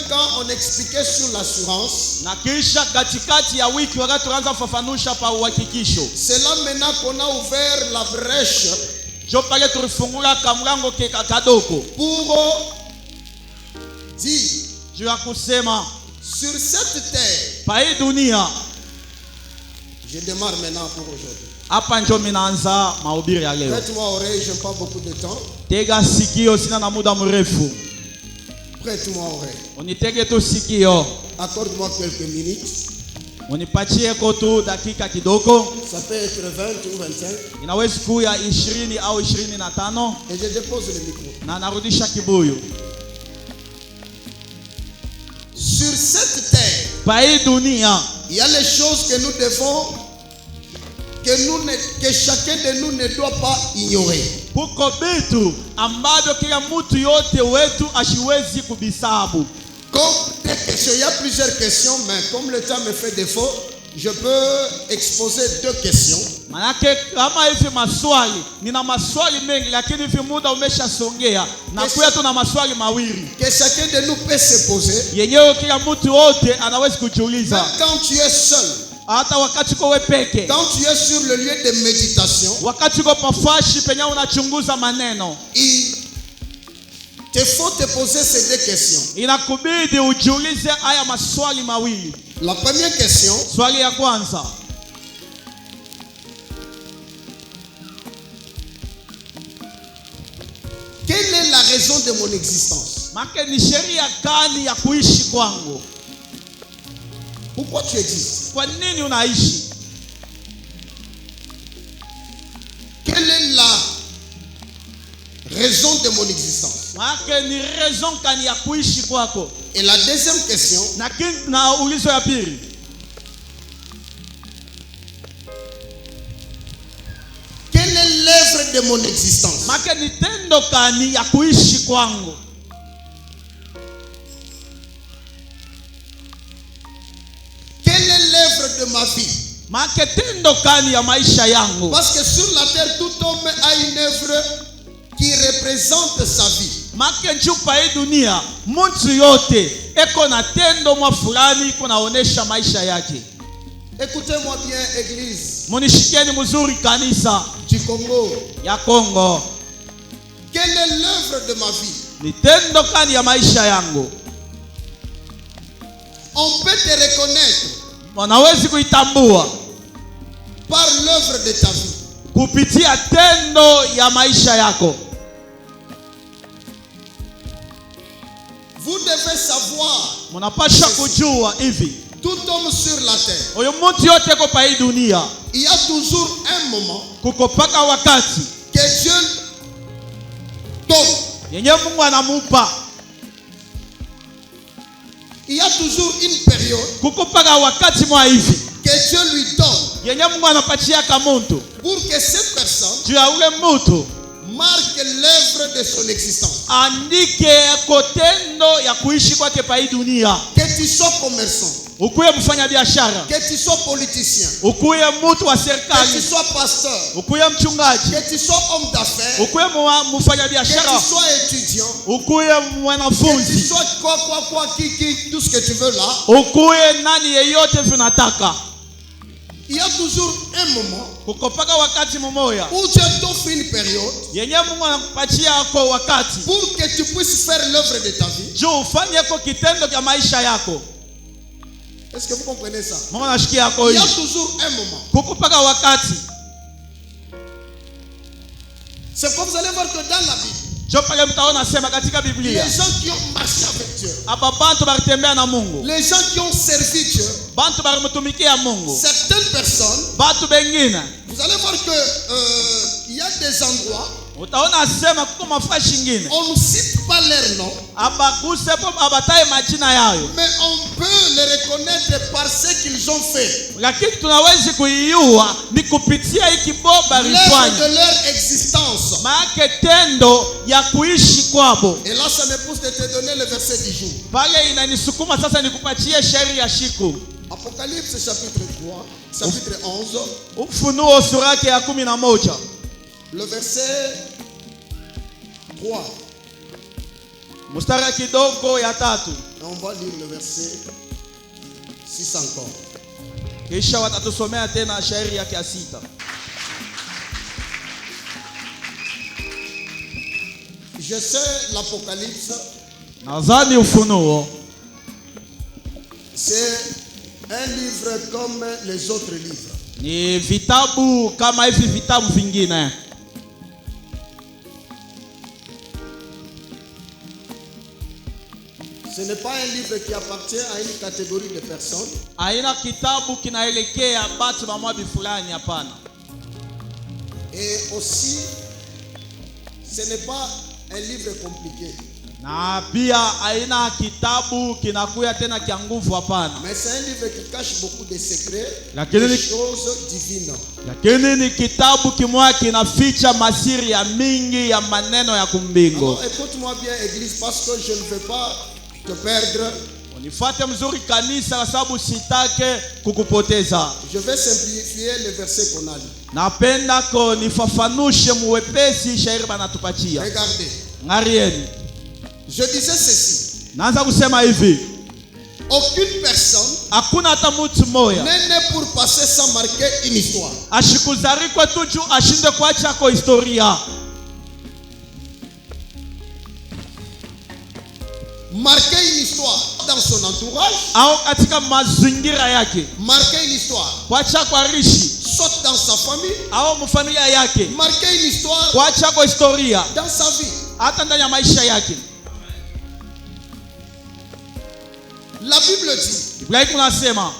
quand on expliquait sur l'assurance, c'est là maintenant qu'on a ouvert la brèche pour dire sur cette terre. Je démarre maintenant pour aujourd'hui. Prête-moi oreille, je n'ai pas beaucoup de temps. Prête-moi oreille. Accorde-moi quelques minutes. Ça peut être 20 ou 25. Et je dépose le micro. Sur cette terre, il y a les choses que nous devons, que chacun de nous ne doit pas ignorer. Comme il y a plusieurs questions, mais comme le temps me fait défaut, je peux exposer 2 questions. Que chacun de nous peut se poser. Même quand tu es seul, quand tu es sur le lieu de méditation, il faut te poser ces 2 questions. La première question, quelle est la raison de mon existence? Pourquoi tu existes? Quelle est la raison de mon existence? Et la deuxième question, quelle est l'œuvre de mon existence? Quelle est l'œuvre de ma vie? Parce que sur la terre, tout homme a une œuvre qui représente sa vie. Écoutez-moi bien, église du Congo. Quelle est l'œuvre de ma vie? On peut te reconnaître par l'œuvre de ta vie. Vous devez savoir, tout homme sur la terre, il y a toujours un moment que Dieu donne. Il y a toujours une période que Dieu lui donne pour que cette personne marque l'œuvre de son existence. Que tu sois commerçant, que tu sois politicien, que tu sois pasteur, que tu sois homme d'affaires, que tu sois étudiant, que tu sois quoi, tout ce que tu veux là. Il y a toujours un moment où Dieu t'offre une période pour que tu puisses faire l'œuvre de ta vie. Est-ce que vous comprenez ça? Il y a toujours un moment. C'est comme vous allez voir que dans la Bible, les gens qui ont marché avec Dieu, les gens qui ont servi Dieu, certaines personnes, vous allez voir que il y a des endroits, on ne cite pas leur nom, mais on peut les reconnaître par ce qu'ils ont fait, l'œuvre de leur existence. Et là ça me pousse de te donner le verset du jour. Apocalypse chapitre 3, chapitre 11, le verset 3. Mstari kidogo ya 3. On va lire le verset 6 encore. Kisha watatusomea tena shairi yake ya 6. Je sais l'Apocalypse. Nadhani Ufunuo c'est un livre comme les autres livres. ni vitabu kama hivi vitabu vingine. Ce n'est pas un livre qui appartient à une catégorie de personnes. Aina kitabu kinaelekea batu ba mwabi fulani, hapana. Et aussi, ce n'est pas un livre compliqué. Na pia aina kitabu kinakuya tena kia nguvu, hapana. Mais c'est un livre qui cache beaucoup de secrets, Lakini des choses divines. Lakini ni kitabu kimoja kinaficha masiri ya mingi ya maneno ya kumbingo. Alors écoute-moi bien, Église, parce que je ne veux pas te perdre. Unifuate mzuri kanisa, kwa sababu sitake kukupoteza. Je vais simplifier les versets qu'on a lus. Napenda ko nifafanushe muwepesi shairi banatupatia. Regardez. Ngarieni. Je disais ceci. Naanza kusema hivi. Aucune personne hakuna hata mtu moya n'est né pour passer sans marquer une histoire. Ashikuzarikwa tuju ashinde kuacha ko historia. Marquer une histoire dans son entourage. Au katika mazingira yake. Marquer une histoire. Kuacha kwa rishi. Soit dans sa famille. Au mfamilia yake. Marquer une histoire. Kuacha ko historia. Dans sa vie. Hata ndani ya maisha yake. La Bible dit. Biblia inasema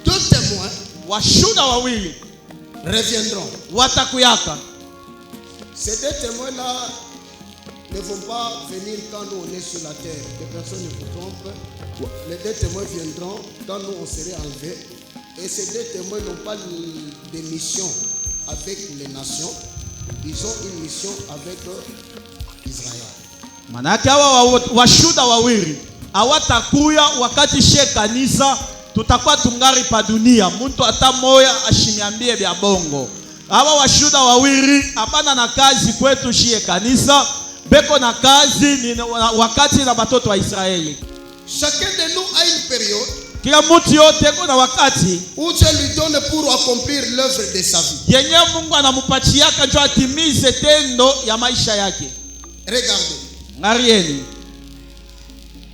2 témoins washuda wawili reviendront. Watakuyaka. Ces 2 témoins là ne vont pas venir quand nous on est sur la terre. Que personne ne vous trompe. Les 2 témoins viendront quand nous on serait enlevés. Et ces 2 témoins n'ont pas de mission avec les nations. Ils ont une mission avec Israël. Manake hawa washuda wawili hawatakuya wakati she kanisa tutakuwa tungari pa dunia. Mtu hata moya ashiniambie vya bongo. Hawa washuda wawili hapana na kazi kwetu shie kanisa. Beko na kazi ni wakati na batoto wa Israeli. Chacun de nous a une période. Kila mtu yote kuna wakati où Dieu lui donne pour accomplir l'œuvre de sa vie. Yenye Mungu anampachiaka ndio atimize tendo ya maisha yake. Regardez. Ngarieni.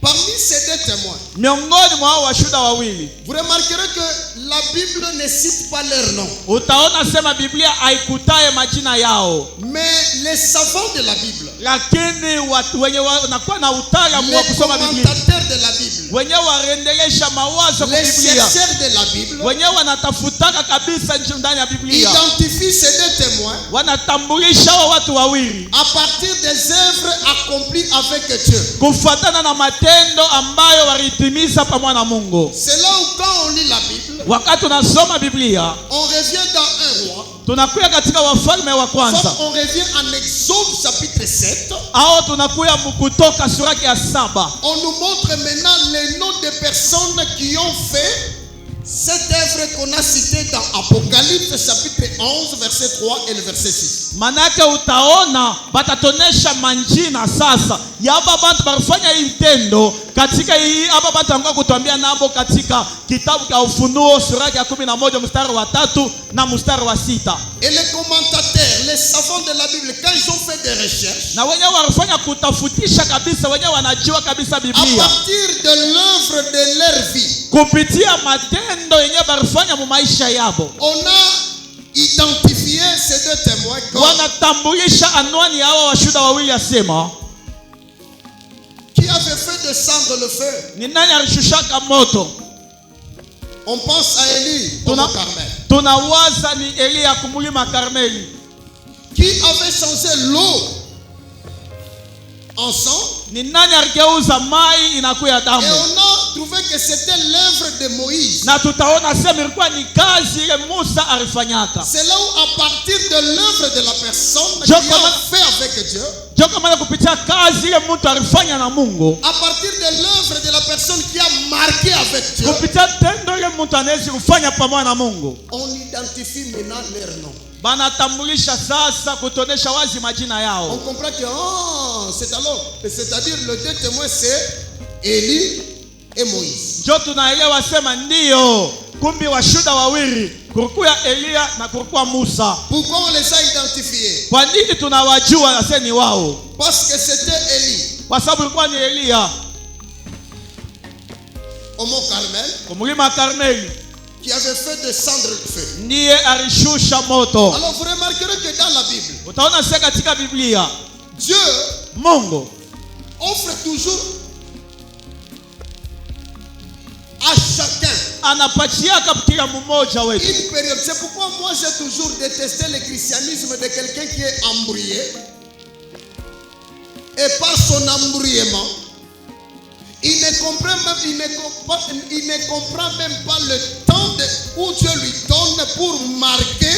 Parmi ces 2 témoins, miongoni mwa washuda wawili, vous remarquerez que la Bible ne cite pas leur nom. Utaona sema Biblia haikutaye majina yao. Mais les savants de la Bible, lakini watu wenye wanakuwa na utaalamu wa kusoma Biblia, les commentateurs de la Bible, wenye warendelesha mawazo kwa les Biblia, chercheurs de la Bible, wenye wanatafutaka kabisa ndani ya Biblia, identifient ces 2 témoins, wanatambulisha watu wawili à partir des œuvres accomplies avec Dieu. Kufuatana na matendo ambayo walitimiza pamoja na Mungu. C'est là où quand on lit la Bible, wakati tunasoma Biblia, on revient dans 1 roi. Tunakuya katika Wafalme wa kwanza. On revient en Exode chapitre 7. Au tunakuya Kutoka sura ya 7. On nous montre maintenant les noms des personnes qui ont fait cette œuvre qu'on a citée dans Apocalypse chapitre 11 verset 3 et le verset 6. Manake utaona batatonesha manjina sasa yaba bantu barifanya hii tendo katika hii hapa bantu wangu kutuambia nabo katika kitabu cha Ufunuo sura ya 11 mstari wa 3 na mstari wa 6. Et les commentateurs, les savants de la Bible, quand ils ont fait des recherches, na wenyewe walifanya kutafutisha kabisa, wenyewe wanajua kabisa Biblia à partir de l'œuvre de leur vie, kupitia matendo yenyewe barifanya mu maisha yabo, on a identifié ces 2 témoins comme wanatambulisha anwani ya hao washuda wawili asema qui avait fait descendre le feu. Ni nani alishushaka moto? On pense à Élie au Carmel. Tunawaza ni Elia kumulima Karmeli. Qui avait changé l'eau en sang? Ni nani aligeuza mai inakuwa damu? Et on a trouver que c'était l'œuvre de Moïse. Na tutaona sema ilikuwa ni kazi ile Musa alifanyaka. C'est là où à partir de l'œuvre de la personne qui a fait avec Dieu. Kama kupitia kazi ile mtu alifanya na Mungu. À partir de l'œuvre de la personne qui a marqué avec Dieu. Kupitia tendo ile mtu anaweza kufanya pamoja na Mungu. On identifie maintenant leur nom. Banatambulisha sasa kutonesha wazi majina yao. On comprend que c'est-à-dire le deux témoins c'est Élie et Moïse. Ndio tunaelewa sema ndio kumbi washuda wawili kulikuwa Elia na kulikuwa Musa. Pourquoi on les a identifiés? Kwa nini tunawajua na sasa ni wao? Parce que c'était Élie. Kwa sababu ilikuwa ni Elia au mont Carmel. Kumlima Karmeli. Qui avait fait descendre le feu. Ndiye alishusha moto. Alors vous remarquerez que dans la Bible, utaona sasa katika Biblia Dieu Mungu offre toujours à chacun anapatia kila mmoja wetu une période. C'est pourquoi moi j'ai toujours détesté le christianisme de quelqu'un qui est embrouillé et par son embrouillement il ne comprend même pas le temps où Dieu lui donne pour marquer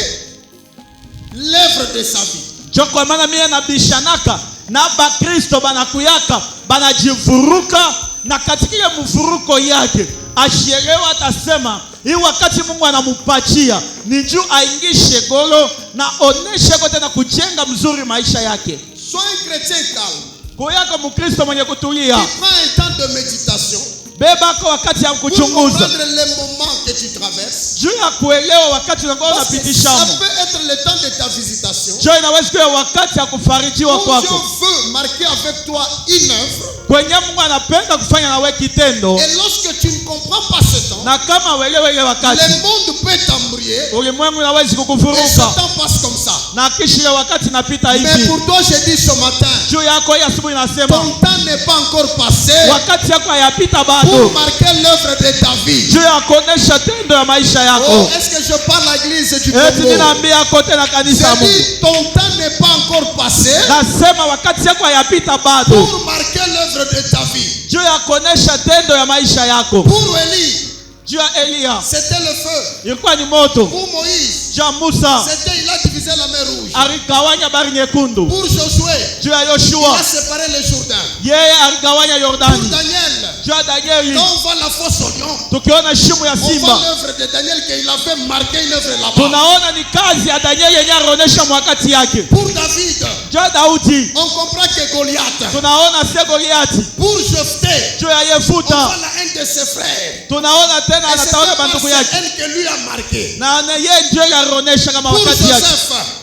l'œuvre de sa vie. Joko maana mimi nabishanaka na Bakristo banakuyaka banajivuruka na katika ile mvuruko yake ashielewa atasema hii wakati Mungu anamupatia ni juu aingishe golo na oneshe kote na kujenga mzuri maisha yake. Sois un chrétien calme. Kuyaka Mkristo mwenye kutulia. Tu prends un temps de méditation. Beba kwa wakati ya kuchunguza. Pour comprendre les moments que tu traverses. Juu ya kuelewa wakati unapitisha. Ça peut être le temps de ta visitation. Juu inaweza kuwa wakati ya kufarijiwa kwako. Dieu veut marquer avec toi une œuvre. Kwenye Mungu anapenda kufanya na wewe kitendo. Et lorsque tu ne comprends pas ce temps. Na kama uelewe ile wakati. Le monde peut t'embrouiller. Ulimwengu unaweza kukuvuruga. Et ce temps passe comme ça. Na kisha ile wakati napita hivi. Mais pour toi je dis ce matin. Juu yako hii asubuhi nasema. Ton temps n'est pas encore passé. Wakati yako hayapita bado. Pour marquer l'œuvre de ta vie. Juu ya kuonesha tendo ya maisha yako. Oh, est-ce que je parle à l'église du Congo? Eti ninaambia kote na kanisa Mungu. Je dis ton temps n'est pas encore passé. Nasema wakati yako hayapita bado. Pour marquer l'œuvre de ta vie. Juu ya kuonesha tendo ya maisha yako. Pour Élie. Juu ya Elia. C'était le feu. Ilikuwa ni moto. Pour Moïse. Juu ya Musa. C'était il a divisé la mer rouge. Aligawanya bahari nyekundu. Pour Josué. Juu ya Yoshua. Il a séparé le Jourdain. Yeye aligawanya Yordani. Pour Daniel. Juu ya Danieli. Quand on voit la fosse au lion. Tukiona shimo ya simba. simba. On voit l'œuvre de Daniel qu'il avait marqué une œuvre là-bas. Tunaona ni kazi ya Danieli yenye anaonesha wakati yake. Pour David. Juu ya Daudi. On comprend que Goliath. Tunaona c'est Goliathi. Pour Jephthé. Juu ya Yefuta. On voit la haine de ses frères. Tunaona tena anataona bandugu yake. Elle que lui a marqué. Na yeye ndio alionyesha kama wakati yake.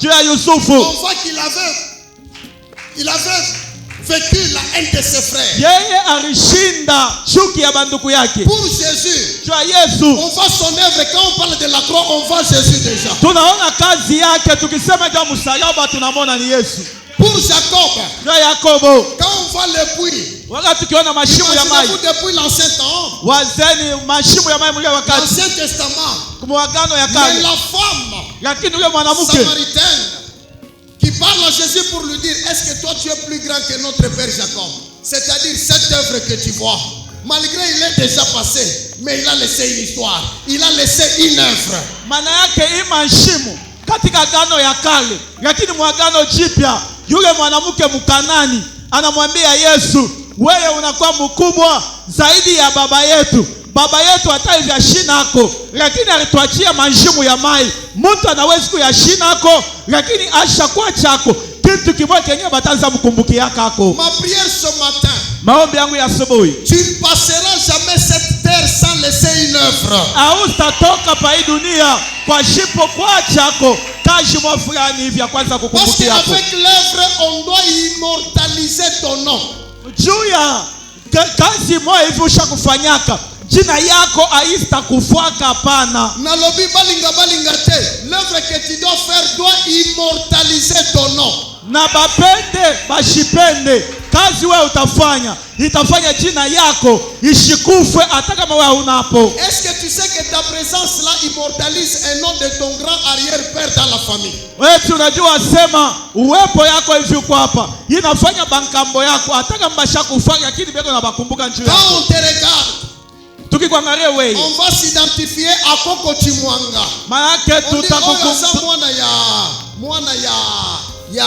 Juu ya Yusufu. On voit qu'il avait vécu la haine de ses frères. Yeye alishinda chuki ya bandugu yake. Pour Jésus. Juu ya Yesu. On voit son œuvre quand on parle de la croix, on voit Jésus déjà. Tunaona kazi yake tukisema juu ya msalaba tunamwona ni Yesu. Pour Jacob. Juu ya Yakobo. Quand on voit le puits. Wakati tukiona mashimo ya maji. Depuis l'ancien temps. Wazeni mashimo ya maji mlia wakati. L'Ancien Testament. Kumwagano ya kale. Mais la femme. Lakini yule mwanamke Samaritaine qui parle à Jésus pour lui dire est-ce que toi tu es plus grand que notre père Jacob? C'est-à-dire cette œuvre que tu vois. Malgré il est déjà passé, mais il a laissé une histoire. Il a laissé une œuvre. Maana yake hii mashimo katika agano ya kale, lakini mwagano jipya yule mwanamke Mkanani anamwambia Yesu, wewe unakuwa mkubwa zaidi ya baba yetu. Baba yetu hata hivi ashinako, lakini alituachia mashimo ya mai. Mtu anaweza kuyashinako, lakini ashakuwa chako. Kitu kimoja kenye batanza mkumbukia kako. Ma prière ce matin. Maombi yangu ya asubuhi. Tu ne passeras jamais cette terre sans laisser une œuvre. Hautatoka pa hii dunia kwa shipo kwa chako kazi mwa fulani hivi ya kwanza kukumbukia hapo. Parce qu'avec l'œuvre on doit immortaliser ton nom. Juu ya kazi moja hivi ushakufanyaka jina yako haitakufuaka hapana. Nalobi balinga te. L'œuvre que tu dois faire doit immortaliser ton nom. Na bapende bashipende kazi wewe utafanya itafanya jina yako ishikufwe hata kama wewe unapo. Est-ce que tu sais que ta présence là immortalise un nom de ton grand arrière-père dans la famille? Wewe unajua sema uwepo yako hivi uko hapa inafanya bankambo yako hata kama bashakufanya lakini bado unabakumbuka njoo yako. Quand on te regarde, tukikuangalia wewe, on va s'identifier à Koko Chimwanga. Maana tutakukumbuka mwana ya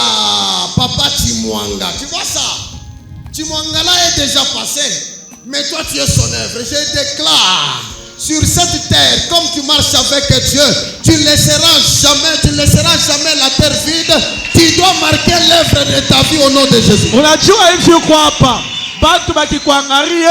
papa Chimwanga. Tu vois ça? Chimwanga là est déjà passé, mais toi tu es son œuvre. Je déclare sur cette terre, comme tu marches avec Dieu, tu ne laisseras jamais la terre vide. Tu dois marquer l'œuvre de ta vie au nom de Jésus. Unajua hivi uko hapa, batu bakikuangalie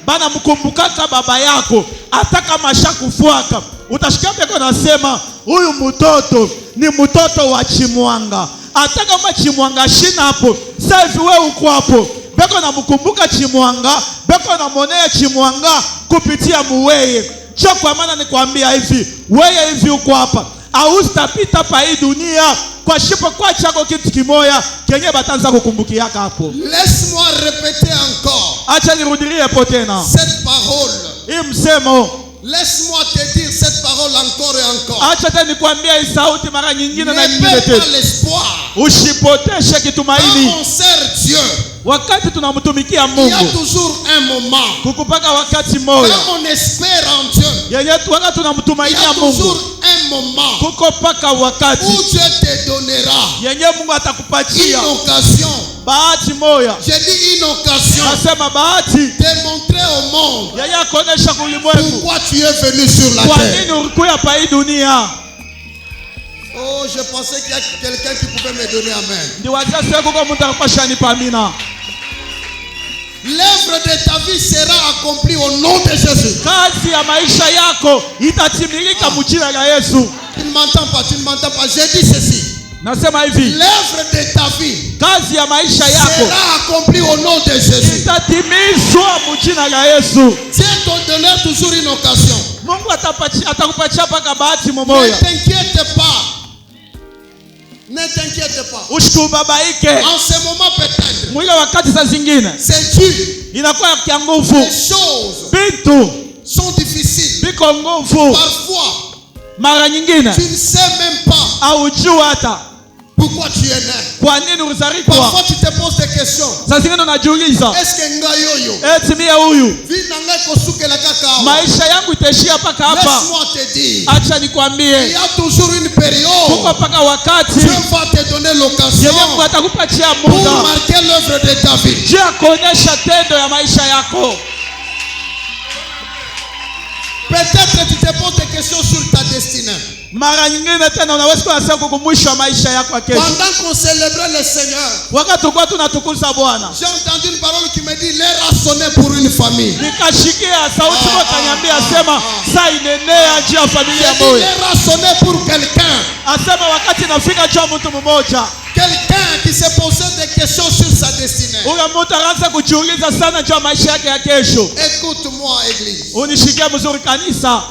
bana mkumbukaka baba yako, hata kama shakufuaka utasikia peko nasema huyu mtoto ni mtoto wa Chimwanga. Hata kama Chimwanga shina hapo, sasa hivi wewe uko hapo, beko na mkumbuka Chimwanga, beko na monea Chimwanga kupitia muweye. Cho kwa maana nikwambia hivi, wewe hivi uko hapa, haustapita pa hii dunia kwa shipo kwa chako kitu kimoya kenye batanza kukumbukiaka hapo. Laisse-moi répéter encore. Acha nirudilie hapo tena cette parole. Hii msemo. Laisse-moi te dire cette parole encore et encore. Acha tena nikwambia hii sauti mara nyingine na nyingine tena. Ne perds pas l'espoir. Usipoteshe kitumaini. Quand on sert Dieu, wakati tunamtumikia Mungu, il y a toujours un moment. Kukupaka wakati moja. Quand on espère en Dieu, yenye wakati tunamtumainia Mungu, il y a toujours un moment. Kukupaka wakati où Dieu te donnera yenye Mungu atakupatia une occasion. bahati moja. J'ai dit une occasion. Nasema bahati de montrer au monde yenye kuonesha kulimwengu pourquoi tu es venu sur la kwa terre. nini ulikuja pa hii dunia. Oh, je pensais qu'il y a quelqu'un qui pouvait me donner amen. Ndiwazia siku kwa mtu akapasha nipa amina. L'œuvre de ta vie sera accomplie au nom de Jésus. Kazi ya maisha yako itatimilika mjina la Yesu. Tu ne m'entends pas, tu ne m'entends pas. J'ai dit ceci. Nasema hivi, l'œuvre de ta vie kazi ya maisha yako sera accomplie au nom de Jésus. Itatimizwa mjina la Yesu. Dieu te donnera toujours une occasion. Mungu atakupatia paka bahati Ne moja. t'inquiète pas. Ne t'inquiète pas. Usikubabaike. En ce moment peut-être, mwile wakati saa zingine c'est dur. inakuwa ya nguvu. Les choses Vitu sont difficiles. biko nguvu. Parfois, mara nyingine tu ne sais même pas haujui hata pourquoi tu es né. kwa nini ulizaliwa. Parfois tu te poses des questions. Saa zingine unajiuliza, Est-ce que ngayoyo eti mie huyu vie nanga kosuke la kaka? maisha yangu itaishia paka hapa? Laisse-moi te dire, Acha il nikwambie, y a toujours une période. kuko paka wakati Dieu va te donner l'occasion yenye Mungu atakupatia pour muda marquer l'œuvre de ta vie. juu ya kuonyesha tendo ya maisha yako. Peut-être tu te poses des questions sur ta destinée. Mara nyingine tena unaweza kusema kwa mwisho wa maisha yako ya kesho. Pendant qu'on célébrait le Seigneur, Wakati tulikuwa tunatukuza Bwana, j'ai entendu une parole qui me dit l'heure a sonné pour une famille. nikashikia sauti moja kaniambia sema saa inenea juu ya familia J'ai dit moja. l'heure a sonné pour quelqu'un. Asema wakati inafika juu ya mtu mmoja, Quelqu'un qui se posait des questions sur sa destinée. huyo mtu anaanza kujiuliza sana juu ya maisha yake ya kesho. Écoute-moi, Église. Unishikie mzuri kanisa.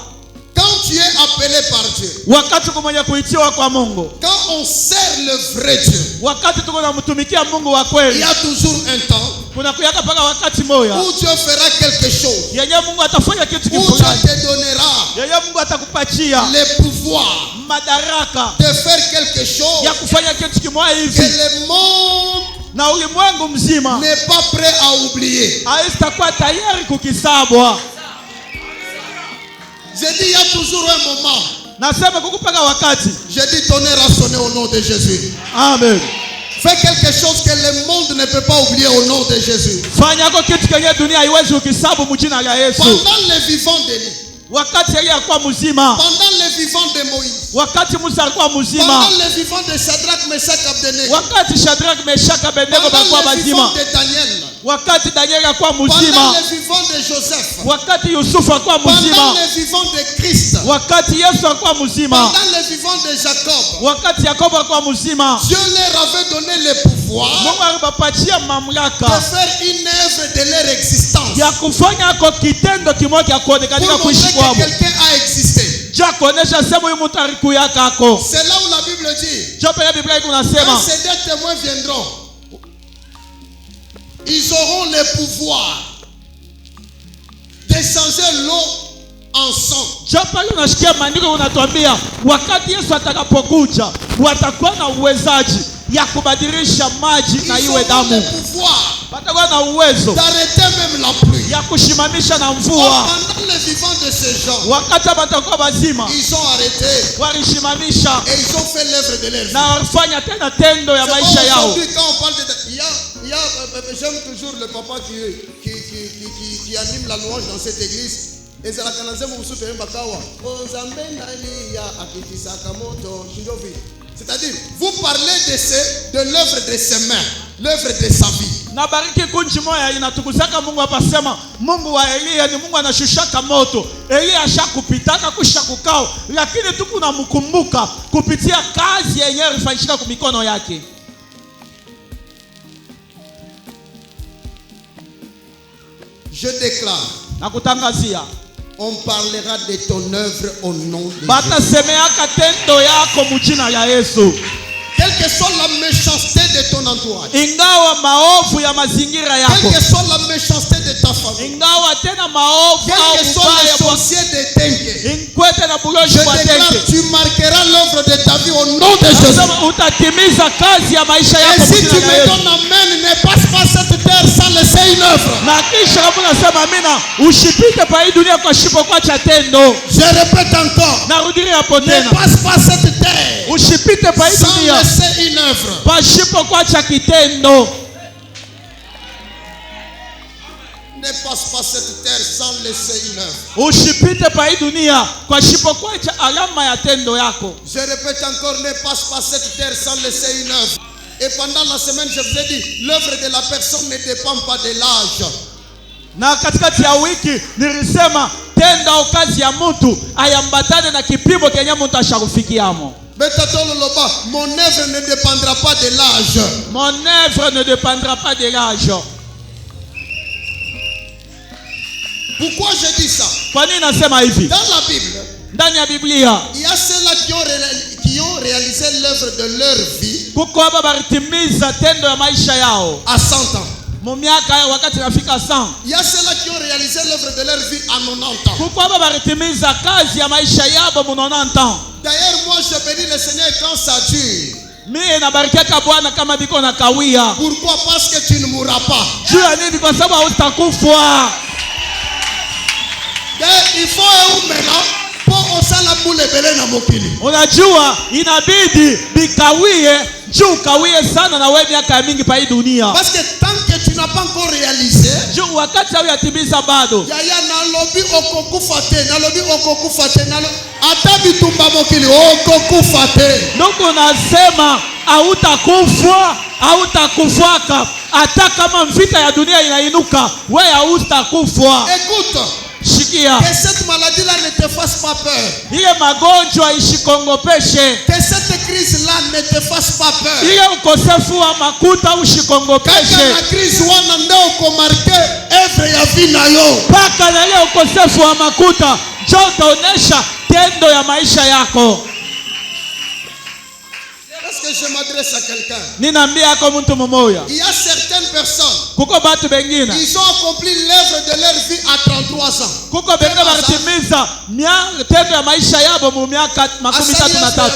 Quand tu es appelé par Dieu, Wakati kumwenye kuitiwa kwa Mungu, quand on sert le vrai Dieu, wakati tuko namtumikia Mungu wa il y kweli, a toujours un temps kuna kuyaka paka wakati moja où Dieu fera quelque chose, yenye Mungu atafanya kitu où Dieu kifulani, te donnera yenye Mungu atakupatia le pouvoir madaraka de faire quelque chose ya kufanya kitu kimoja que hivi, le monde na ulimwengu mzima n'est pas prêt à oublier. haitakuwa tayari kukisabwa. J'ai dit il y a toujours un moment. Nasema kukupaka wakati. J'ai dit ton heure a sonné au nom de Jésus. Amen. Fais quelque chose que le monde ne peut pas oublier au nom de Jésus. Fanya kwa kitu kenye dunia haiwezi kukisabu mjina la Yesu. Pendant le vivant d'Élie, Wakati yeye alikuwa mzima, pendant le vivant de Moïse, wakati Musa alikuwa mzima, pendant le vivant de Shadrach, Meshach, Abednego, wakati Shadrach, Meshach, Abednego balikuwa pendant le vivant bazima, de Daniel, wakati Daniel alikuwa pendant mzima, le vivant de Joseph, wakati Yusufu alikuwa pendant mzima, le vivant de Christ, wakati Yesu alikuwa mzima, pendant le vivant de Jacob, wakati Yakobo alikuwa mzima, Dieu leur avait donné le pouvoir Mungu alipapatia de mamlaka faire une œuvre de leur existence ya kufanya kwa kitendo kimoja ya kuonekanika pour kuishi montrer kwao. que quelqu'un a existé. Ja kuonesha sema huyu mtu alikuyaka ako. C'est là où la Bible dit, Jo pale Biblia iko quand nasema ces deux témoins viendront, ils auront le pouvoir d'échanger l'eau en sang. jo pale unashikia maandiko unatuambia wakati Yesu atakapokuja watakuwa na uwezaji ya kubadilisha maji na Ils iwe auront damu. le pouvoir batakuwa na uwezo d'arrêter même la pluie. ya kushimamisha na mvua. Pendant les vivants de ces gens, Wakati batakuwa bazima ils ont arrêté walishimamisha et ils ont fait l'œuvre de leur vie. na walifanya tena tendo ya maisha yao. Aujourd'hui, quand on parle de... j'aime toujours le papa qui anime la louange dans cette église. C'est-à-dire, vous parlez de l'œuvre de ses mains, l'œuvre de sa vie. Na bariki kunji moya inatukuzaka Mungu apasema Mungu wa Elia ni Mungu anashushaka moto. Elia ashakupitaka kusha kukao, lakini tukunamkumbuka kupitia kazi yenyewe ilifanyika kwa mikono yake. Je déclare, nakutangazia, on parlera de ton œuvre au nom de Jésus. Batasemeaka tendo yako mujina ya Yesu. Quelle que soit la méchanceté de ton entourage, ingawa maovu ya mazingira yako, quelle que soit la méchanceté de ta famille, ingawa tena maovu quel que soit le sorcier de Dengue, je déclare, tu marqueras l'œuvre de ta vie au nom de Jésus. Utatimiza kazi ya maisha yako. Et si tu me donnes amen, ne passe pas cette terre sans laisser une œuvre. Na kisha kama unasema amina, ushipite pa hii dunia kwa shipo kwa cha tendo. Je répète encore, narudilia hapo tena, ne passe pas cette terre ushipite pa hii dunia sans laisser une œuvre. pa shipo kwa cha kitendo. Ne passe pas cette terre sans laisser une œuvre. Ushipite pa hii dunia kwa shipo kwa cha alama ya tendo yako. Je répète encore, ne passe pas cette terre sans laisser une œuvre. Et pendant la semaine, je vous ai dit, l'œuvre de la personne ne dépend pas de l'âge. Na katikati ya wiki nilisema tenda au kazi ya mtu ayambatane na kipimo kenye mtu ashakufikiamo. Mon œuvre ne dépendra pas de l'âge. Mon œuvre ne dépendra pas de l'âge. Pourquoi je dis ça? Kwa nini nasema hivi? Dans la Bible, ndani ya Biblia, il y a ceux-là qui ont réalisé l'œuvre de leur vie kuko hapa baritimiza tendo ya maisha yao à 100 ans. Mumiaka wakati nafika 100. Il y a ceux-là qui ont réalisé l'œuvre de leur vie à 90 ans. Kuko hapa baritimiza kazi ya maisha yao mu 90 ans. D'ailleurs, moi je bénis le Seigneur quand ça dure. Mimi nabarikiaka Bwana kama biko na kawia. Pourquoi? Parce que tu ne mourras pas. Juu ya nini? Kwa sababu hautakufa. Il faut un maintenant pour osala boule belé na mokili. Unajua inabidi bikawie juu kawie sana na wewe miaka mingi pa hii dunia. Parce que tant que tu n'as pas encore réalisé, juu wakati au yatimiza bado. Yaya na lobi okokufa te, na lobi okokufa te, na ata bitumba mokili okokufa te. Donc unasema hautakufa, hautakufaka hata kama vita ya dunia inainuka, wewe hautakufa. Écoute, shikia, que cette maladie-là ne te fasse pas peur. Ile magonjwa ishikongopeshe. Que cette crise-là ne te fasse pas peur. Ile ukosefu wa makuta ushikongopeshe. Kaka na crise wana ndio ukomarke œuvre ya vie na yo. Paka na ile ukosefu wa makuta ndio utaonesha tendo ya maisha yako. Est-ce que je m'adresse à quelqu'un? Ninaambia yako mtu mmoja. Il y a certaines personnes, kuko batu bengine, ils ont accompli l'œuvre de leur vie à 33 ans. Kuko bengine baritimiza tendo ya maisha yabo mu miaka 33.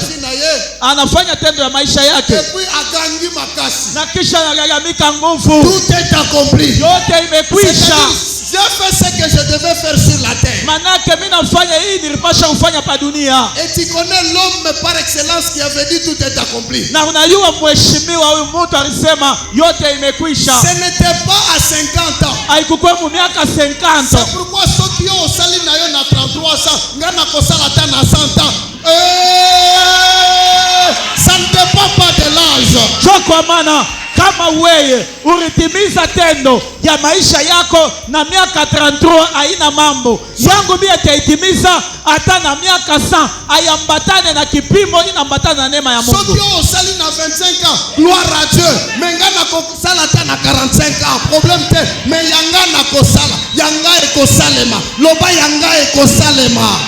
Anafanya tendo ya maisha yake. Et puis agangi makasi. Na kisha analalamika nguvu. Tout est accompli. Yote imekwisha. J'ai fait ce que je devais faire sur la terre. Manake mimi nafanya hii nilipasha kufanya pa dunia. Et tu connais l'homme par excellence qui avait dit tout est accompli. Na unajua mheshimiwa huyu mtu alisema yote imekwisha. Ce n'était pas à 50 ans. Haikuwa mu miaka 50. C'est pourquoi ceux qui ont sali na yo na 33 ans, ngana kosala ta na 100 ans. Ça ne dépend pas de l'âge. Kwa maana kama wewe uritimiza tendo ya maisha yako na miaka 33 haina mambo. Yangu mimi ataitimiza hata na miaka 100 ayambatane na kipimo inambatana na neema ya Mungu. Ceux qui ont sali na 25 ans, gloire à Dieu. Mais ngana kosala ta na 45 ans, problème te. Mais yanga na kosala, yanga ekosalema. Loba yanga ekosalema.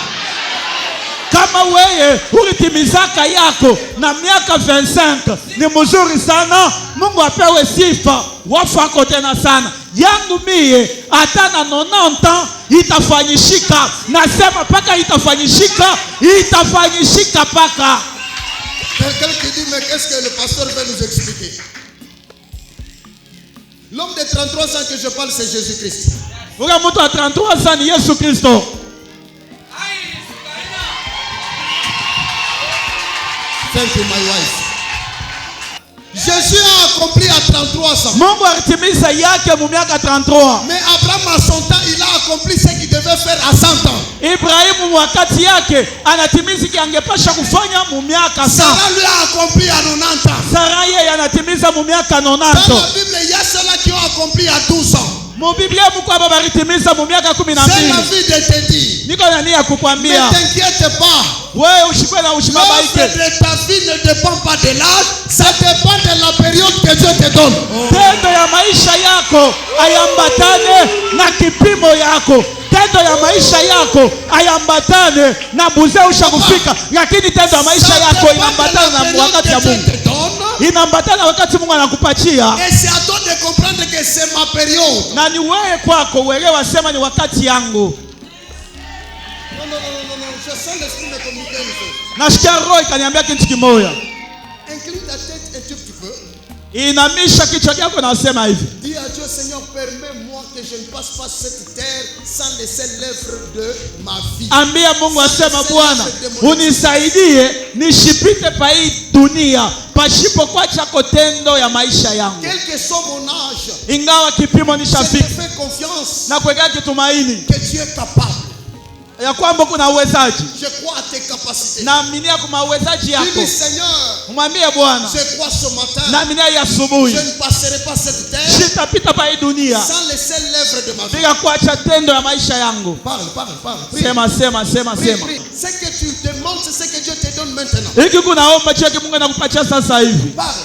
Kama wewe ulitimizaka yako na miaka 25 ni mzuri sana, Mungu apewe sifa. Wafako tena sana. Yangu mie hata na 90 ans itafanyishika. Nasema paka itafanyishika, itafanyishika paka. Quelqu'un qui dit mais qu'est-ce que le pasteur veut nous expliquer? L'homme de 33 ans que je parle, c'est Jésus-Christ. Uga mtu wa 33 ans ni Yesu Kristo. Thank you, my wife. Jésus a accompli à 33 ans. Mungu alitimiza yake mu miaka 33. Mais Abraham à son temps, il a accompli ce qu'il devait faire à 100 ans. Ibrahimu wakati yake anatimiza kiangepasha kufanya mu miaka 100. Sarah lui a accompli à 90 ans. Sarah yeye anatimiza mu miaka 90. Dans la Bible, il y a ceux-là qui ont accompli à 12 ans. Mu Biblia mko hapa balitimiza mu miaka 12. C'est la vie de te dire. Niko na nia kukwambia. Ne t'inquiète pas. Wewe ushikwe na ushibabaike. L'œuvre de ta vie ne dépend pas de l'âge, ça dépend de la période que Dieu te donne. Tendo ya maisha yako ayambatane na kipimo yako. Tendo ya maisha yako ayambatane na buzee ushakufika, lakini tendo ya maisha yako inambatana na wakati ya Mungu. Inambatana wakati Mungu anakupatia. Et c'est à toi de comprendre que c'est ma période. Na ni wewe kwako uelewa sema ni wakati yangu. Non. Je sens l'esprit me communiquer une chose. Nasikia roho ikaniambia kitu kimoja. Incline ta tête un tout petit peu. Inamisha kichwa chako na usema hivi. Dis à Dieu, Seigneur, permets-moi que je ne passe pas cette terre sans laisser l'œuvre de ma vie. Ambia Mungu asema Bwana, unisaidie nishipite pa hii dunia pasipo kuacha tendo ya maisha yangu. Quel que soit mon âge, Ingawa kipimo je nishafika. te fais confiance Na kuweka kitumaini que tu es capable. ya kwamba kuna uwezaji. Je crois à tes capacités. Naaminia kuna uwezaji yako. Dis Seigneur, Umwambie Bwana, je crois ce matin, naaminia ya asubuhi je ne passerai pas cette terre sitapita pa hii dunia sans laisser l'œuvre de ma vie. bila kuacha tendo ya maisha yangu. Parle. Prie. Sema. Prie. Ce que tu demandes, c'est ce que Dieu te donne maintenant. Hiki kunaomba cheki Mungu anakupatia sasa hivi. Parle.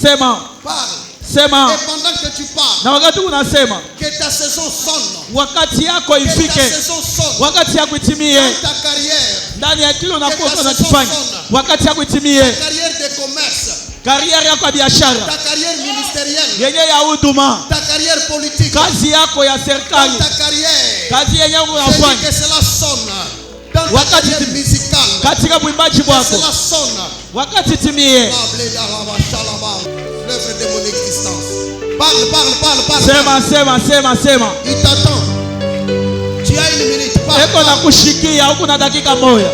Sema. Et pendant que tu parles, Na wakati unasema, que ta saison sonne. wakati yako Que ta ifike. saison sonne. Wakati yako itimie. Dans ta carrière, Ndani ya kile unakuwa unakifanya. Wakati yako itimie. ta carrière de commerce, Kariera yako ya biashara. ta carrière ministérielle, Yenye ya huduma. ta carrière politique, Kazi yako ya serikali. ta carrière. Kazi yenye Je dis unafanya. que cela sonne. Dans ta Wakati carrière musicale, katika mwimbaji que wako. cela sonne. Wakati timie. L'œuvre de mon existence. Parle. Sema. Il t'attend. Tu as une minute. Eko na kushikia huku na dakika moja.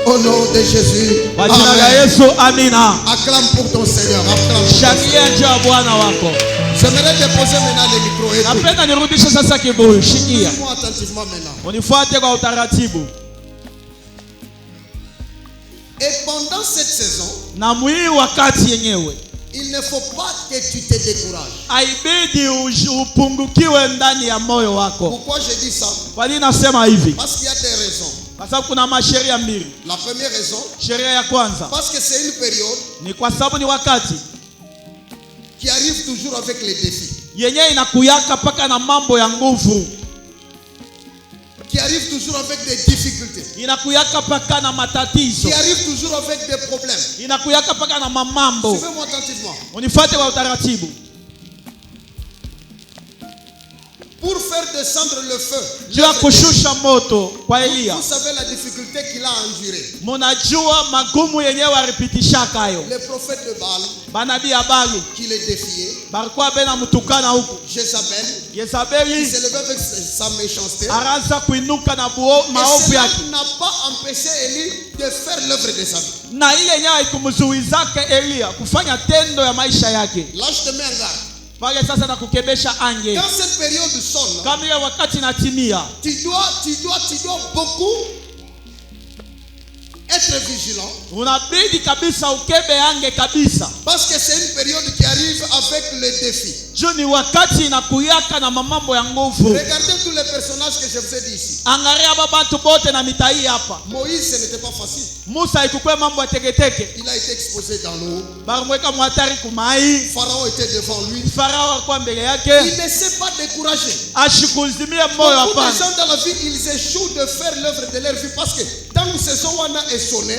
Au nom de Jésus. Kwa jina la Amen. Yesu, amina. Acclame pour ton Seigneur. Acclame. Shangilia njia ya Bwana wako. J'aimerais déposer maintenant le micro. Écoute. Napenda nirudishe sasa kibuyu. Shikia. Suis-moi attentivement maintenant. Unifuate kwa utaratibu. Et pendant cette saison, Na mwii wakati yenyewe, il ne faut pas que tu te décourages. haibidi upungukiwe ndani ya moyo wako. Pourquoi je dis ça? Kwa nini nasema hivi? Parce qu'il y a des raisons. Kwa sababu kuna masheria mbili. La première raison, Sheria ya kwanza parce que c'est une période ni kwa sababu ni wakati qui arrive toujours avec les défis, yenyewe inakuyaka paka na mambo ya nguvu, qui arrive toujours avec des difficultés, inakuyaka paka na matatizo, qui arrive toujours avec des problèmes. inakuyaka paka na mamambo. Suivez-moi attentivement. Unifuate kwa utaratibu. Pour faire descendre le feu, Juu ya kushusha moto kwa Elia. vous savez la difficulté qu'il a endurée. Munajua magumu yenyewe alipitishaka hayo. Les prophètes de Baal Banabii habari qui les défiaient, balikuwa bena mtukana huku. Jézabel qui Yezabeli s'élevait avec sa méchanceté. araanza kuinuka na Et maovu cela yake, n'a pas empêché Élie de faire l'œuvre de sa vie. na ile yenyewe haikumzuizaka Elia kufanya tendo ya maisha yake. Là, je te mets en garde. Pale sasa na kukebesha ange. Quand cette période sonne, Kama ile wakati inatimia, tu dois beaucoup être vigilant. unabidi kabisa ukebe ange kabisa. Parce que c'est une période qui arrive avec les défis. Juu ni wakati inakuyaka na mamambo ya nguvu. Regardez tous les personnages que je vous ai dit ici. Angalia babatu bote na mitai hapa. Moïse, ce n'était pas facile. Musa haikukuwa mambo ya teketeke. Il a été exposé dans l'eau. Balimweka mwatari kumai. Pharaon était devant lui. Farao alikuwa mbele Il yake. ne s'est pas découragé. Ashikuzimia moyo Beaucoup de hapana. gens dans la vie, ils échouent de faire l'œuvre de leur vie parce que tant que ce son est sonné,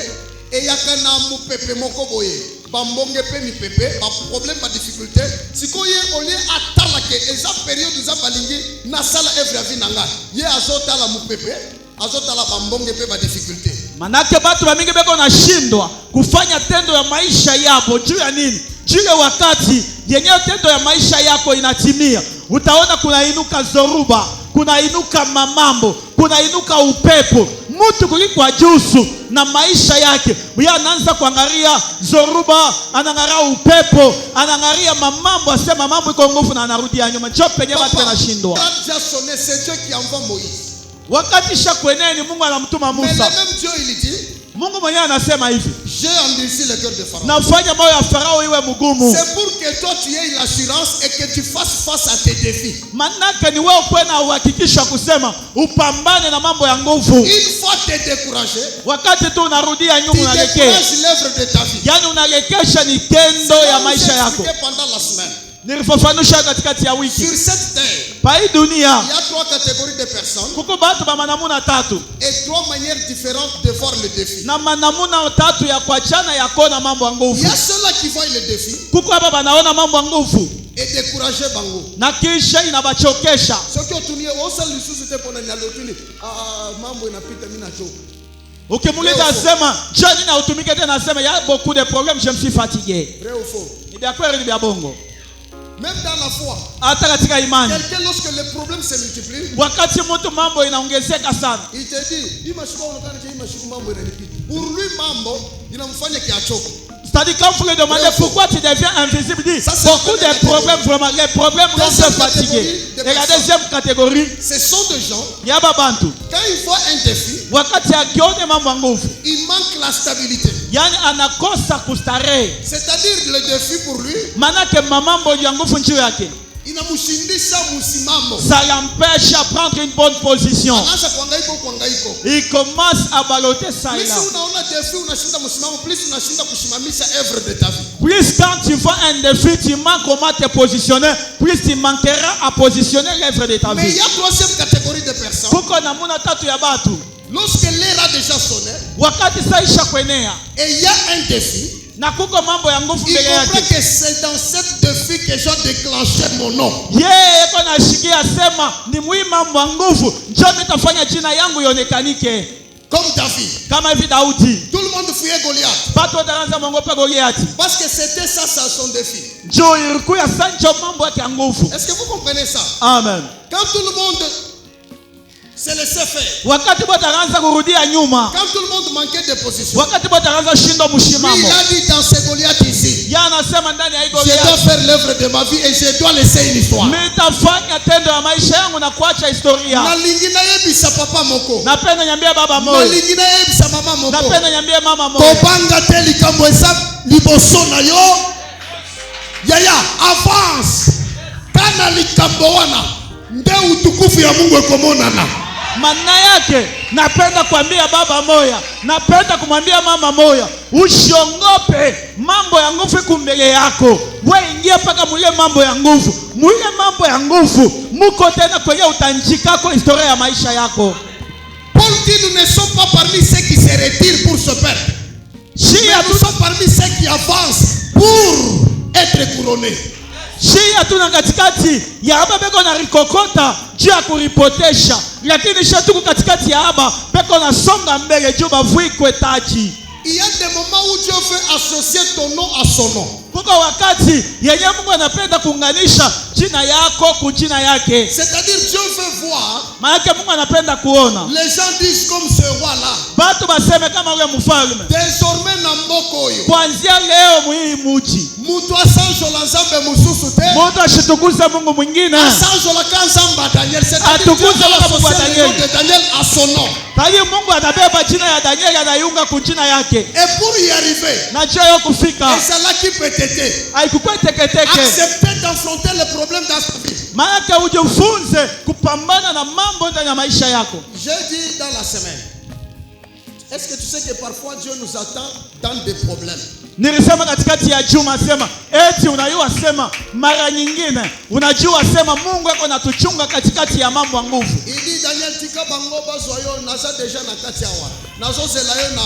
et yakana mupepe moko boye. Bambonge pe mi pepe, pas problème, pas difficulté. Si ko ye au lieu atala ke eza période za balingi na sala œuvre ya vie nanga. Ye azotala mupepe, Manake batu ba mingi beko nashindwa kufanya tendo ya maisha yabo juu ya nini? Juu ya wakati yenyewe tendo ya maisha yako inatimia, utaona kunainuka zoruba, kunainuka mamambo, kunainuka upepo. Mtu kulikwa jusu na maisha yake, yeye anaanza kuangalia zoruba, anaangalia upepo, anaangalia mamambo, asema mambo iko nguvu na anarudia nyuma. Njoo penye watu wanashindwa. Wakati shakweneni Mungu anamtuma Musa. Mungu mwenyewe anasema hivi, j'ai endurci le cœur de Pharaon. Nafanya moyo wa Farao iwe mgumu. C'est pour que toi tu aies l'assurance et que tu fasses face à tes défis. Manake ni wewe uwe na uhakikisho kusema upambane na mambo ya nguvu. Une fois tu es découragé, wakati tu unarudia nyuma unaelekea, tu décourages l'œuvre de ta vie. Yani unaelekesha ni tendo ya maisha yako. Pendant la semaine, nilifafanusha katikati ya wiki, sur cette terre, pa hii dunia, il y a 3 catégories de personnes kuko batu ba manamuna tatu et 3 manières différentes de voir le défi. na manamuna tatu ya kuachana ya kuona mambo ya nguvu. Il y a ceux-là qui voient le défi, kuko hapa banaona mambo ya nguvu et décourager bango, na kisha inabachokesha. ceux qui ont tourné au sol du sous-c'était pour n'alotuni mambo inapita mimi nachoka. Ukimuuliza asema jani na utumike tena, asema ya beaucoup de problèmes, je me suis fatigué. Vrai ou faux? Ni bien kweli, ni bien bongo. Même dans la foi, hata katika imani, quelqu'un lorsque les problèmes se multiplient, wakati mtu mambo inaongezeka sana, il te dit hii mashuka unataka hii mashuka mambo inanipita. Pour lui mambo inamfanya kiachoka. C'est-à-dire quand vous lui demandez pourquoi tu deviens invisible, dit beaucoup de problèmes, vraiment les problèmes vont se fatiguer. Et la deuxième catégorie, ce sont des gens, yaba bantu, quand ils voient un défi, wakati akione mambo ya nguvu, il manque la stabilité. yani anakosa kustarehe. C'est-à-dire le défi pour lui, manake mamambo ya nguvu njoo yake inamshindisha msimamo, ça l'empêche à prendre une bonne position. anaanza kuhangaika. Il commence à balloter ça et là. Plus unaona défi unashinda msimamo, plus unashinda kusimamisha œuvre de ta vie. Plus quand tu vois un défi, tu manques comment te positionner, plus tu manqueras à positionner l'œuvre de ta vie. Mais il y a 3e catégorie de personnes. Kuko namuna tatu ya batu, lorsque l'heure a déjà sonné, wakati saisha kwenea, et il y a un défi, na kuko mambo ya nguvu il mbele yake, comprend que c'est dans cette défi que j'ai déclenché mon nom. yeye iko nashikia sema ni mwi mambo ya nguvu njoo nitafanya jina yangu ionekanike. Comme David, kama hivi Daudi, tout le monde fuyait Goliath, batu wataanza mongopa Goliati parce que c'était ça son défi. njoo ilikuwa sancho mambo yake ya nguvu. Est-ce que vous comprenez ça? Amen. Quand tout le monde se laissait faire, wakati bota anaanza kurudia nyuma, quand tout le monde manquait de position, wakati bota anaanza shindo lui mshimamo, il a dit dans ce Goliath ici, yeye anasema ndani ya je dois Goliati, faire l'œuvre de ma vie et je dois laisser une histoire. nitafanya tendo ya maisha yangu na kuacha historia. Na lingina yebisa papa moko, Napenda nyambie baba na moyo, lingina yebisa mama moko, napenda nyambie mama moyo, kobanga te likambo esa liboso na yo. Yaya avance kana likambo wana nde utukufu ya Mungu ekomonana. Maana yake napenda kuambia baba moya, napenda kumwambia mama moya, usiongope mambo ya nguvu kumbele yako. Wewe ingia paka mule mambo ya nguvu, mule mambo ya nguvu muko tena kwenye utanjikako historia ya maisha yako. Paul dit nous ne sommes pas parmi ceux qui se retirent pour se perdre, mais nous sommes parmi ceux qui avancent pour être couronnés. Shia tuna katikati ya haba beko na rikokota juu ya kuripotesha, lakini shia tuko katikati ya haba beko na songa mbele juu bavuikwe taji. Il y a des moments où Dieu veut associer ton nom à son nom. Kuko wakati yenye Mungu anapenda kuunganisha jina yako kujina yake. C'est-à-dire Dieu veut voir. Maana Mungu anapenda kuona. Les gens disent comme ce roi là. Batu baseme kama ule mfalme. Désormais na mboko yo. Kuanzia leo muhii muji, mutu asanjola nzambe mususu te. Mutu ashitukuze Mungu mwingine. Asanjola kanzamba Daniel. C'est-à-dire Dieu Mungu va associer le nom de Daniel à son nom. Tali Mungu anabeba jina ya Daniel anaiunga kujina yake. Et pour y arriver, na jio kufika, et c'est là qui peut t'aider. Haikuwa teketeke. Accepter d'affronter les problèmes dans ta vie. Maana ujifunze kupambana na mambo ndani ya maisha yako. J'ai dit dans la semaine, est-ce que tu sais que parfois Dieu nous attend dans des problèmes? Nilisema katikati ya juma sema eti unajua sema mara nyingine unajua sema Mungu yako natuchunga katikati ya mambo ya nguvu. Il dit Daniel tika bango bazoyo naza déjà na kati awa. Nazo zela yo na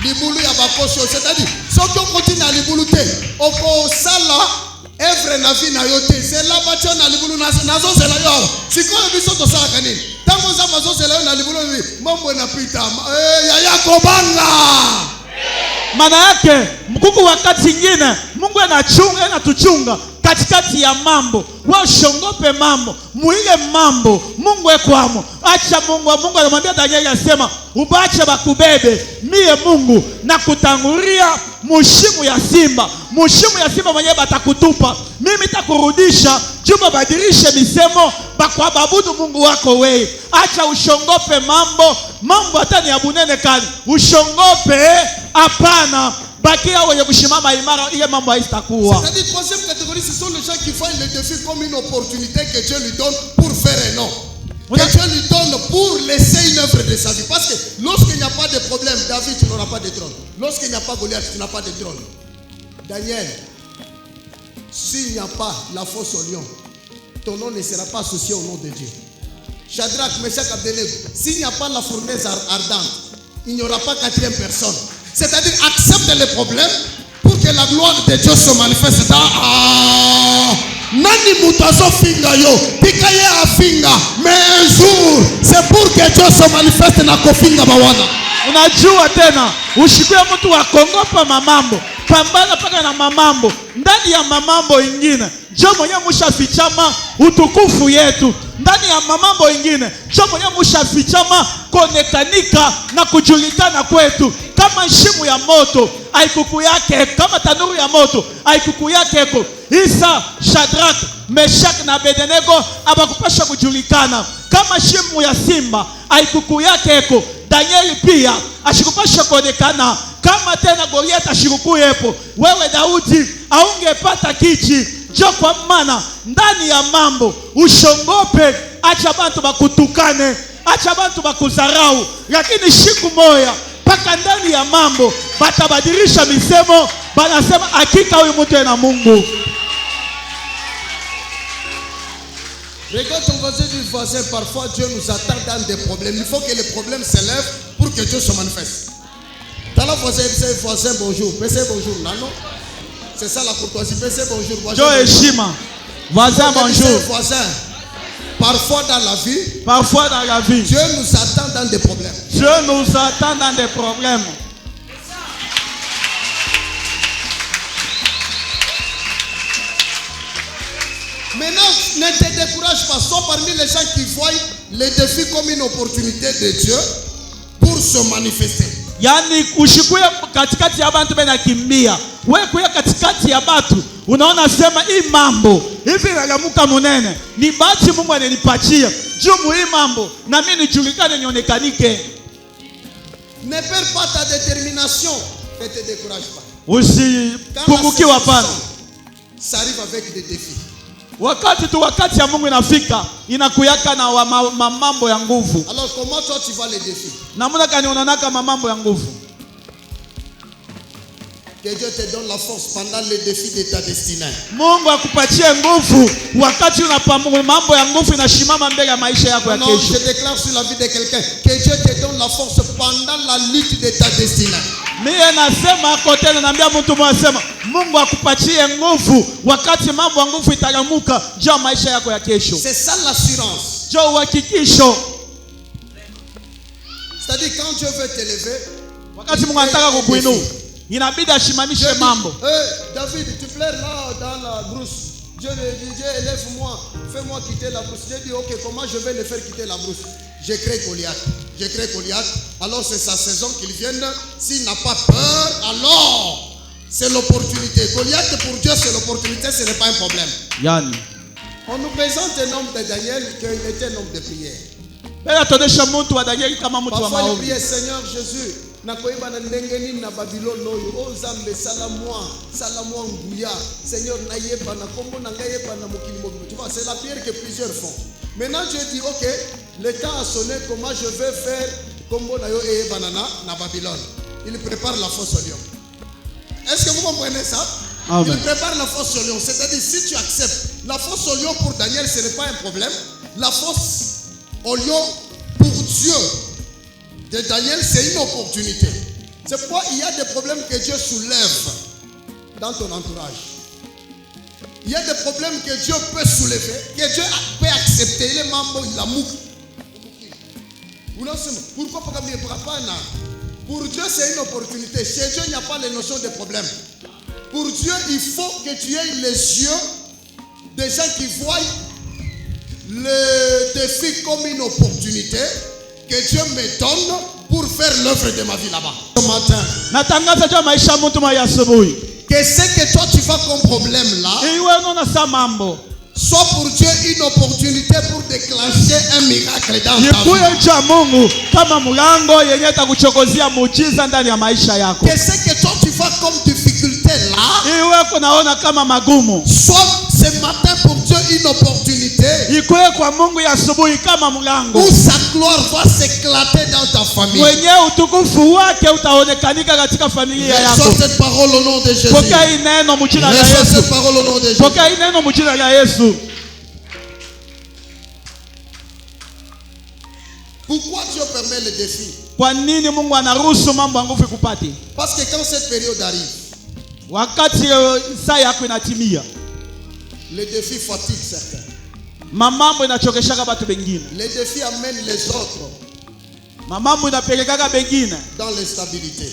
libulu ya bakosho, c'est-à-dire soki okoti na libulu te oko sala Evre na vie na yote. C'est là bacha na libulu nazo zela yo. Sikoyo biso to sala kanini. Tango za mazo zela yo na libulu mambo inapita. Yaya kobanga. Maana yake mkuku wakati nyingine Mungu anatuchunga katikati ya mambo. Washongope mambo, muile mambo Mungu ekwamo. Acha Mungu anamwambia Danieli asema, ubache bakubebe mie Mungu na kutangulia mushimu ya simba. Mushimu ya simba mwenyewe batakutupa. Mimi takurudisha juma badirishe misemo bakwababudu Mungu wako wewe. Acha ushongope mambo hata ni abunene kali. Ushongope hapana. Bakia wenye kushimama imara ile mambo haitakuwa. C'est-à-dire troisième catégorie, ce sont les gens qui voient le défi comme une opportunité que Dieu lui donne pour faire un nom. Que Dieu lui donne pour laisser une œuvre de sa vie. Parce que lorsqu'il n'y a pas de problème, David, tu n'auras pas de trône. Lorsqu'il n'y a pas Goliath, tu n'as pas de trône. Daniel, s'il n'y a pas la fosse au lion, ton nom ne sera pas associé au nom de Dieu. Shadrach, Meshach, Abednego, s'il n'y a pas la fournaise ardente, il n'y aura pas quatrième personne. C'est-à-dire accepte les problèmes pour que la gloire de Dieu se manifeste dans nani mutazo finga yo pikaye afinga mais un jour c'est pour que Dieu se manifeste na kofinga bawana. Unajua tena ushikwe mtu wa kongopa mamambo pambana paka na mamambo ndani ya mamambo ingine jo mwenye mushafichama utukufu yetu ndani ya mamambo ingine jo mwenye mushafichama konekanika na kujulikana kwetu. Kama shimu ya moto haikuku yake, kama tanuru ya moto haikuku yake ko Isa, Shadrach, Meshach na Abednego abakupasha kujulikana. Kama shimu ya simba haikuku yake ko Danieli pia ashikupasha kuonekana. Kama tena Goliath ashikukuyepo, wewe Daudi haungepata kichi. Jo kwa maana ndani ya mambo ushongope, acha bantu bakutukane, acha bantu bakuzarau, lakini siku moja paka ndani ya mambo batabadilisha misemo, banasema hakika huyu mtu ena Mungu. Regarde ton voisin du voisin, parfois Dieu nous attend dans des problèmes. Il faut que les problèmes s'élèvent pour que Dieu se manifeste. Dans la voisin, bonjour. PC bonjour. Non. C'est ça la courtoisie. PC bonjour. Voisin bonjour. Voisin. Parfois dans la vie, Dieu nous attend dans des problèmes. Maintenant, ne te décourage pas. Sois parmi les gens qui voient les défis comme une opportunité de Dieu pour se manifester. Yani ushikuye katikati ya bantu bena kimbia. Wewe kuya katikati ya batu unaona sema hii mambo hivi nalamuka munene ni bati Mungu ananipatia jumu hii mambo na mimi nijulikane nionekanike. Ne perds pas ta détermination. Ne te décourage pas. Usipungukiwe hapana. Ça arrive avec des défis. Wakati ya Mungu inafika inakuyaka na mambo ya nguvu. Alors comment toi tu vois les défis? Namuna gani unaonaka mambo ya nguvu? Que Dieu te donne la force pendant les défis de ta destinée. Mungu akupatie nguvu wakati unapambana mambo ya nguvu inashimama mbele ya maisha yako ya kesho. Non, je déclare sur la vie de quelqu'un que Dieu te donne la force pendant la lutte de ta destinée. Mimi nasema kote naambia mtu mmoja sema Mungu akupatie nguvu wakati mambo ya nguvu italamuka juu maisha yako ya kesho. C'est ça l'assurance. Juu uhakikisho. C'est-à-dire quand Dieu veut t'élever, wakati Mungu anataka kukuinua inabidi ashimamishe mambo. David, tu pleures là dans la brousse. Dieu dit, élève-moi, fais-moi quitter la brousse. Dieu dit, ok, comment je vais le faire quitter la brousse? J'ai créé Goliath. Alors c'est sa saison qu'il vienne. S'il n'a pas peur, alors c'est l'opportunité. Goliath pour Dieu c'est l'opportunité, ce n'est pas un problème. Yani. On nous présente un homme de Daniel qu'il était un homme de prière. Parfois il priait, Seigneur Jésus, nakoyeba na ndenge nini na Babylone oyo o Nzambe salamwa nguya Seigneur nayeba na kombo na ngai yeba na mokili mobimba. Tu vois, c'est la prière que plusieurs font. Maintenant Dieu dit OK, le temps a sonné, comment je vais faire kombo na yo eyeba na Babylone. Il prépare la fosse au lion. Est-ce que vous comprenez ça? Amen. Il prépare la fosse au lion, c'est-à-dire si tu acceptes la fosse au lion pour Daniel, ce n'est pas un problème. La fosse au lion pour Dieu de Daniel, c'est une opportunité. C'est pourquoi il y a des problèmes que Dieu soulève dans ton entourage. Il y a des problèmes que Dieu peut soulever, que Dieu peut accepter. Les membres, il a mouki. Pourquoi pas pour Dieu, c'est une opportunité. Chez Dieu, il n'y a pas les notions de problème. Pour Dieu, il faut que tu aies les yeux des gens qui voient le défi comme une opportunité que Dieu me donne pour faire l'œuvre de ma vie là-bas. Ce matin, que ce que toi tu vas comme problème là, soit pour Dieu une opportunité pour déclencher un miracle dans ta vie. Que ce que toi tu vas comme difficulté là, soit ce matin pour Dieu une opportunité où sa gloire va s'éclater dans ta famille. Reçois cette parole au nom de Jésus. Reçois cette parole au nom de Jésus. Pourquoi Dieu permet le défi? Parce que quand cette période arrive, le défi fatigue certains. Le défi amène les autres dans l'instabilité.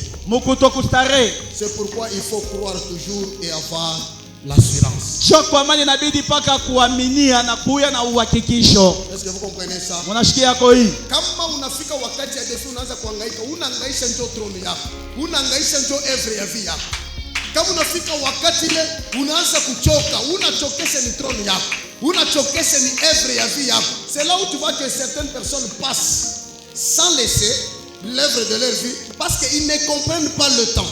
C'est pourquoi il faut croire toujours et avoir l'assurance. Est-ce que vous comprenez ça? Kama unafika wakati ya defi unaanza kuhangaika, unahangaisha ndio throne yako, unahangaisha ndio every ya vie yako. Kama unafika wakati ile unaanza kuchoka, unachokesha ni throne yako, unachokesha ni every ya vie yako. C'est là où tu vois que certaines personnes passent sans laisser l'œuvre de leur vie parce qu'ils ne comprennent pas le temps.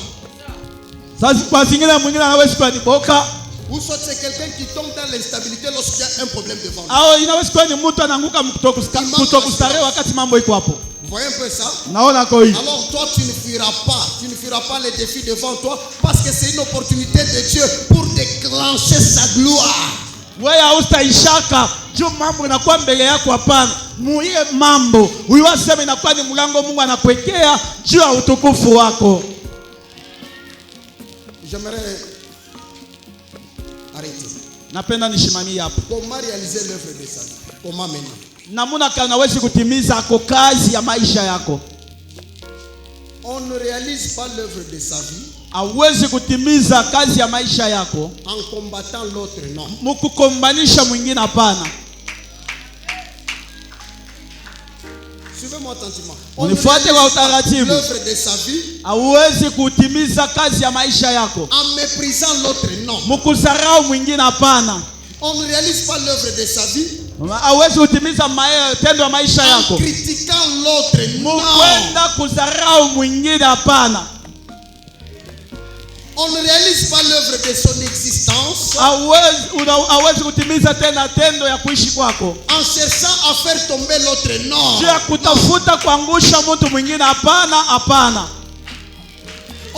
Ou soit c'est quelqu'un qui tombe dans l'instabilité lorsqu'il y a un problème devant lui. Vous voyez un peu ça? Alors toi tu ne fuiras pas les défis devant toi parce que c'est une opportunité de Dieu pour déclencher sa gloire. J'aimerais arrêter. Comment réaliser l'œuvre de sa vie? Comment maintenant? On ne réalise pas l'œuvre de sa vie en combattant l'autre, non. Suivez-moi attentivement. On ne réalise pas l'œuvre de sa vie en méprisant l'autre, non. On ne réalise pas l'œuvre de sa vie en critiquant l'autre, non. On ne réalise pas l'œuvre de son existence en cherchant à faire tomber l'autre, non.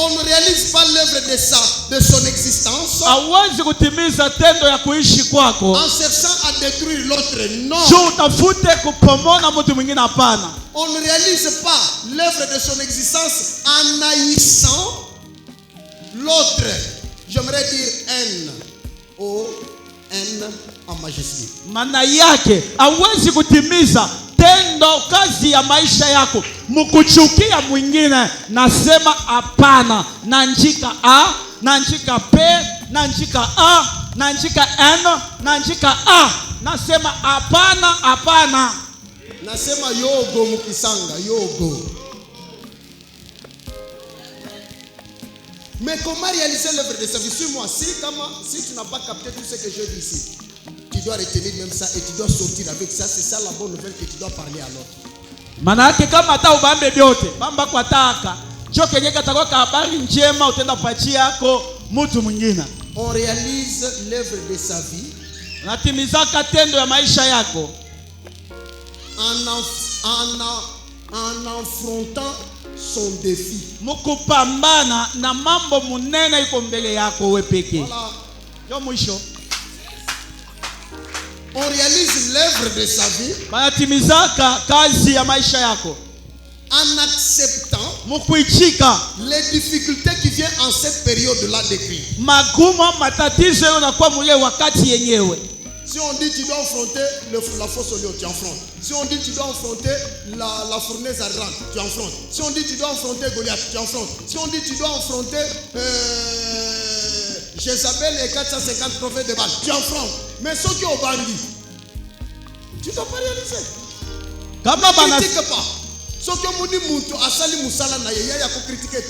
On ne réalise pas l'œuvre de son existence en cherchant à détruire l'autre, non. On ne réalise pas l'œuvre de son existence en haïssant l'autre. J'aimerais dire N en majesté. Maana yake hawezi kutimiza tendo kazi ya maisha yako mkuchukia mwingine. Nasema hapana. Nanjika A, nanjika P, nanjika A, nanjika N, nanjika A. Nasema hapana, hapana. Nasema yogo mukisanga, yogo. Mais comment réaliser l'œuvre de sa vie? Suis-moi. Si tu n'as pas capté tout ce que je dis ici, tu dois retenir même ça et tu dois sortir avec ça. C'est ça la bonne nouvelle que tu dois parler à l'autre. Manake kama hata ubambe byote bamba kwa taka chokenye katakuwa habari njema utenda kupatia yako mtu mwingine. On réalise l'œuvre de sa vie, natimizaka tendo ya maisha yako en affrontant son défi. Mukupambana na mambo munene iko mbele yako wewe peke. Voilà. Yo mwisho. On réalise l'œuvre de sa vie banatimizaka kazi ya maisha yako en acceptant les difficultés qui viennent en cette période-là décrite. Si on dit tu dois affronter la fosse au lion, tu affrontes. Si on dit tu dois affronter la fournaise ardente, tu affrontes. Si on dit tu dois affronter Goliath, tu affrontes. Si on dit tu dois affronter Jézabel et 450 prophètes de Baal, tu affrontes. Mais ceux qui ont bandit, tu ne dois pas réaliser. Ne critique pas. Ceux qui ont dit Moutou, Asali Moussala Naye, il y a critiquer.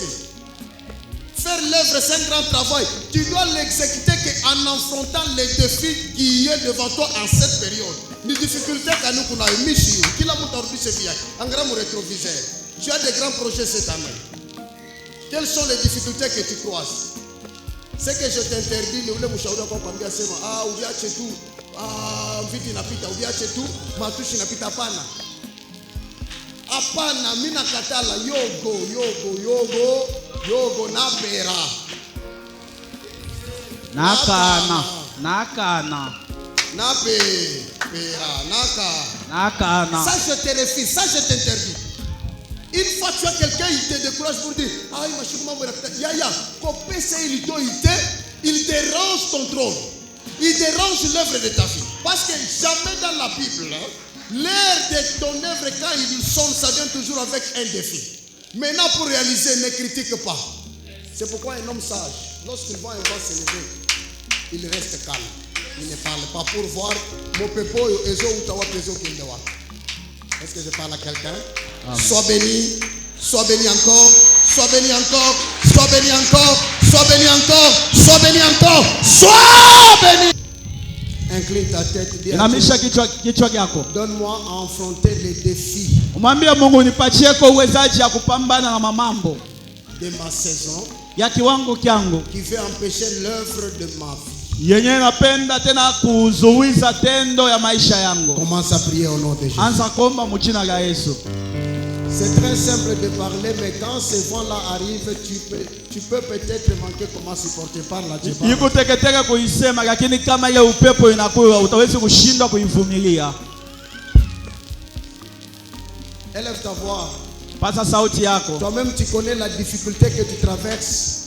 Faire l'œuvre, c'est un grand travail. Tu dois l'exécuter en affrontant les défis qui y est devant toi en cette période. Les difficultés que nous avons mis sur nous. Qui l'a montré c'est bien. En grand rétroviseur. Tu as des grands projets cette année. Quelles sont les difficultés que tu croises? C'est que je t'interdis. Le mouchaoua qu'on peut bien dire ah ou bien c'est tout. Ah vite napita ou bien c'est tout. Matushi napita pana. Apana mina katala yogo napera nakana ça je te refuse, ça je t'interdis. Une fois tu as quelqu'un il te décourage pour dire ah il dérange ton trône, il dérange l'œuvre de ta vie, parce que jamais dans la Bible l'heure de ton œuvre quand il sonne ça vient toujours avec un défi. Maintenant pour réaliser ne critique pas. C'est pourquoi un homme sage, lorsqu'il voit un vent se lever, il reste calme. Il ne parle pas pour voir mon pepo ezo utawa peso kindewa. Est-ce que je parle à quelqu'un? Sois béni encore, sois béni encore, sois béni encore, sois béni encore, sois béni encore, sois béni. Incline ta tête, dis à Dieu, donne-moi à affronter les défis de ma saison qui veut empêcher l'œuvre de ma vie. Commence à prier au nom de Jésus. C'est très simple de parler, mais quand ce vent-là arrive, tu peux peut-être manquer comment supporter par la Dieu. Élève ta voix. Toi-même tu connais la difficulté que tu traverses.